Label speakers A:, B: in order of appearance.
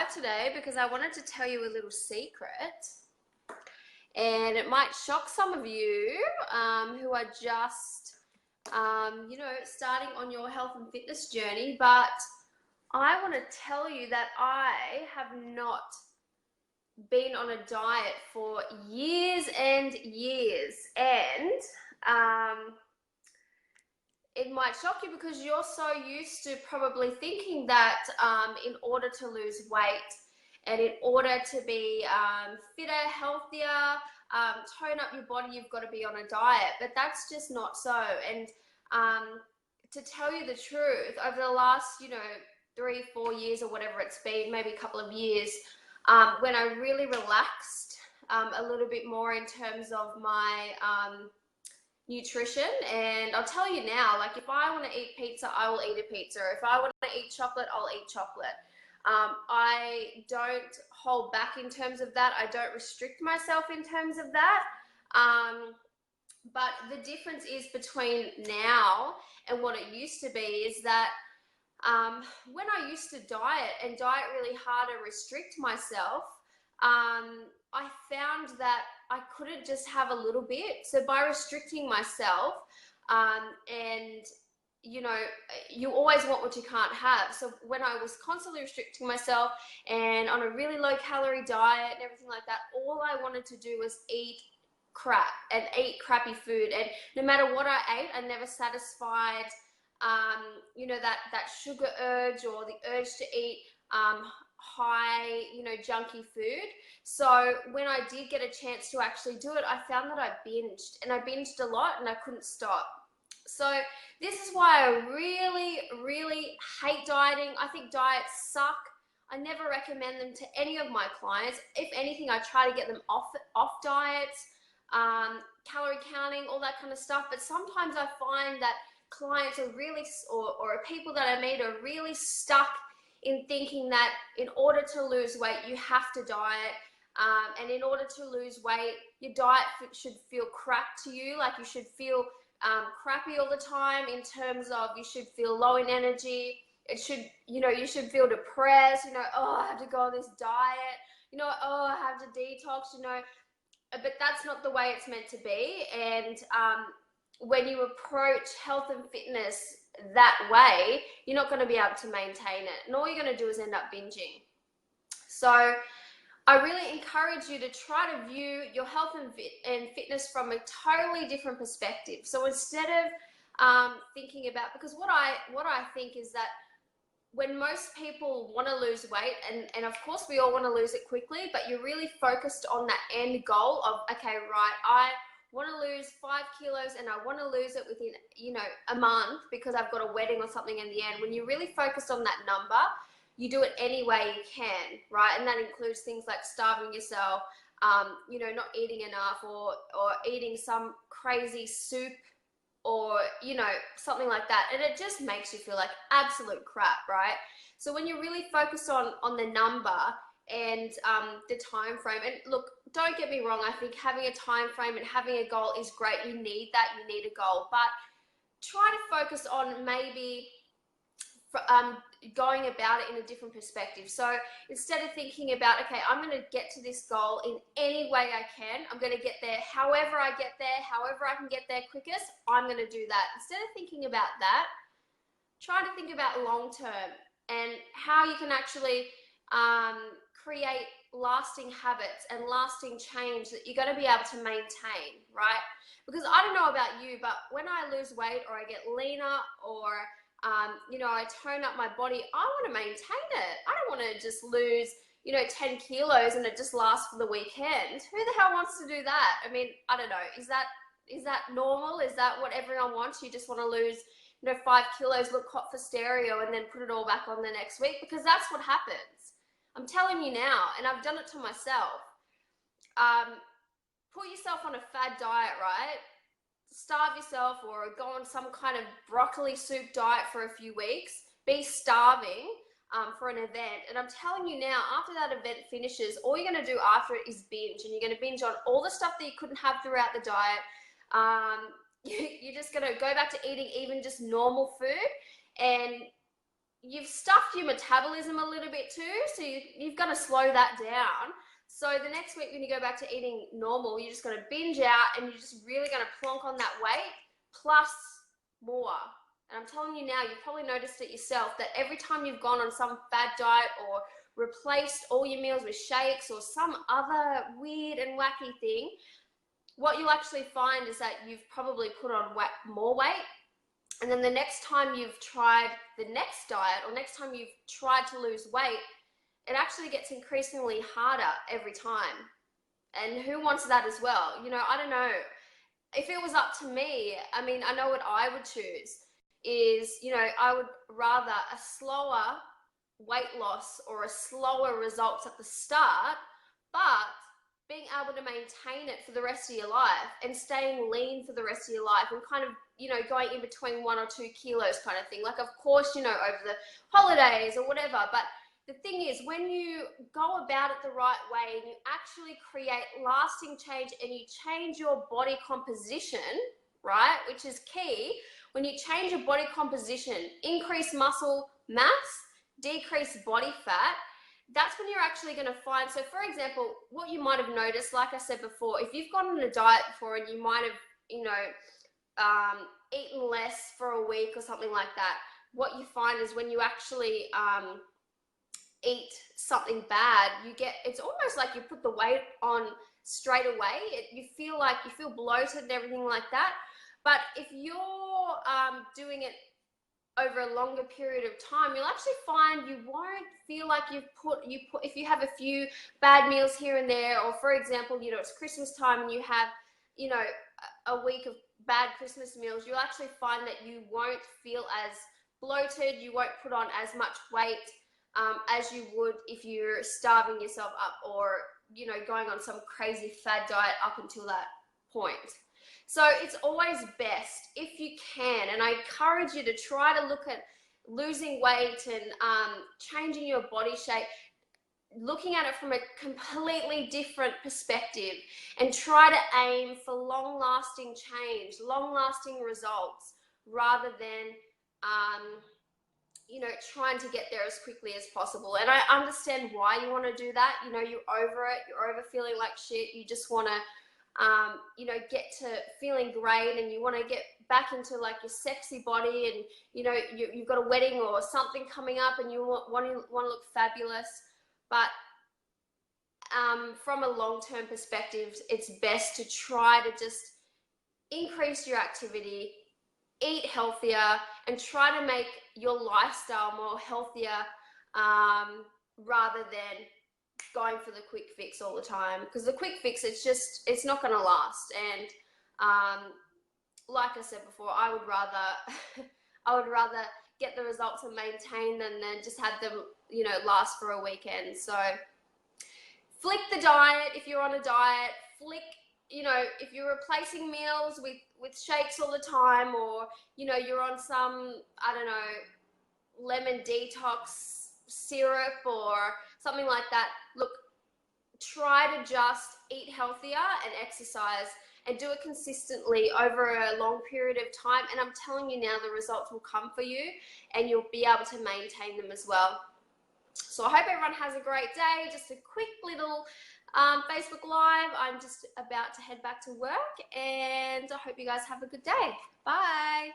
A: live today because I wanted to tell you a little secret, and it might shock some of you who are just, starting on your health and fitness journey. But I want to tell you that I have not been on a diet for years and years, and it might shock you because you're so used to probably thinking that in order to lose weight and in order to be fitter, healthier, tone up your body, you've got to be on a diet. But that's just not so. And to tell you the truth, over the last, 3-4 years or whatever it's been, maybe a couple of years, when I really relaxed a little bit more in terms of my nutrition. And I'll tell you now, like, if I want to eat pizza, I will eat a pizza. If I want to eat chocolate, I'll eat chocolate. I don't hold back in terms of that. I don't restrict myself in terms of that. But the difference is between now and what it used to be is that when I used to diet really hard and restrict myself, I found that I couldn't just have a little bit. So by restricting myself, and you always want what you can't have. So when I was constantly restricting myself and on a really low calorie diet and everything like that, all I wanted to do was eat crap and eat crappy food. And no matter what I ate, I never satisfied that sugar urge or the urge to eat high, junky food. So when I did get a chance to actually do it, I found that I binged a lot and I couldn't stop. So this is why I really, really hate dieting. I think diets suck. I never recommend them to any of my clients. If anything, I try to get them off diets, calorie counting, all that kind of stuff. But sometimes I find that clients are really, or people that I meet are really stuck in thinking that in order to lose weight, you have to diet. And in order to lose weight, your diet should feel crap to you. Like, you should feel crappy all the time in terms of you should feel low in energy. It should, you should feel depressed, oh, I have to go on this diet, oh, I have to detox, but that's not the way it's meant to be. And when you approach health and fitness that way, you're not going to be able to maintain it. And all you're going to do is end up binging. So I really encourage you to try to view your health and fitness from a totally different perspective. So instead of thinking about, because what I think is that when most people want to lose weight, and of course we all want to lose it quickly, but you're really focused on that end goal of, okay, right, I want to lose 5 kilos and I want to lose it within, a month because I've got a wedding or something in the end. When you're really focused on that number, you do it any way you can, right? And that includes things like starving yourself, not eating enough or eating some crazy soup or, something like that. And it just makes you feel like absolute crap, right? So when you're really focused on the number and the time frame, and look, don't get me wrong, I think having a time frame and having a goal is great. You need that, you need a goal, but try to focus on maybe going about it in a different perspective. So instead of thinking about, okay, I'm going to get to this goal in any way I can, I'm going to get there however I get there, however I can get there quickest, I'm going to do that. Instead of thinking about that, try to think about long term and how you can actually create lasting habits and lasting change that you're going to be able to maintain, right? Because I don't know about you, but when I lose weight or I get leaner or I tone up my body, I want to maintain it. I don't want to just lose, 10 kilos and it just lasts for the weekend. Who the hell wants to do that? I mean, I don't know. Is that normal? Is that what everyone wants? You just want to lose, 5 kilos, look hot for stereo, and then put it all back on the next week? Because that's what happens. I'm telling you now, and I've done it to myself. Put yourself on a fad diet, right? Starve yourself or go on some kind of broccoli soup diet for a few weeks, be starving for an event. And I'm telling you now, after that event finishes, all you're going to do after it is binge, and you're going to binge on all the stuff that you couldn't have throughout the diet. You're just going to go back to eating even just normal food, and you've stuffed your metabolism a little bit too, so you've got to slow that down. So the next week when you go back to eating normal, you're just going to binge out and you're just really going to plonk on that weight plus more. And I'm telling you now, you've probably noticed it yourself, that every time you've gone on some fad diet or replaced all your meals with shakes or some other weird and wacky thing, what you'll actually find is that you've probably put on more weight. And then the next time you've tried the next diet or next time you've tried to lose weight, it actually gets increasingly harder every time. And who wants that as well? You know, I don't know. If it was up to me, I mean, I know what I would choose is, you know, I would rather a slower weight loss or a slower results at the start, but being able to maintain it for the rest of your life and staying lean for the rest of your life and kind of, you know, going in between 1 or 2 kilos kind of thing. Like, of course, you know, over the holidays or whatever, but the thing is, when you go about it the right way and you actually create lasting change and you change your body composition, right, which is key, when you change your body composition, increase muscle mass, decrease body fat, that's when you're actually going to find. So for example, what you might have noticed, like I said before, if you've gone on a diet before and you might have, you know, eaten less for a week or something like that, what you find is when you actually eat something bad, it's almost like you put the weight on straight away. You feel bloated and everything like that. But if you're doing it over a longer period of time, you'll actually find you won't feel like if you have a few bad meals here and there, or for example, you know, it's Christmas time and you have, you know, a week of bad Christmas meals, you'll actually find that you won't feel as bloated, you won't put on as much weight as you would if you're starving yourself up or, you know, going on some crazy fad diet up until that point. So it's always best if you can, and I encourage you to try to look at losing weight and changing your body shape, looking at it from a completely different perspective, and try to aim for long-lasting change, long-lasting results, rather than you know, trying to get there as quickly as possible. And I understand why you want to do that. You know, you're over it, you're over feeling like shit, you just want to you know, get to feeling great, and you want to get back into like your sexy body, and you know, you've got a wedding or something coming up and you want to look fabulous. But from a long-term perspective, it's best to try to just increase your activity, eat healthier, and try to make your lifestyle more healthier rather than going for the quick fix all the time. Because the quick fix, it's not going to last. And like I said before, I would rather get the results and maintain them than just have them, you know, last for a weekend. So flick the diet if you're on a diet. Flick, you know, if you're replacing meals with shakes all the time, or, you know, you're on some, I don't know, lemon detox syrup or something like that, look, try to just eat healthier and exercise and do it consistently over a long period of time. And I'm telling you now, the results will come for you and you'll be able to maintain them as well. So I hope everyone has a great day. Just a quick little Facebook Live. I'm just about to head back to work, and I hope you guys have a good day. Bye.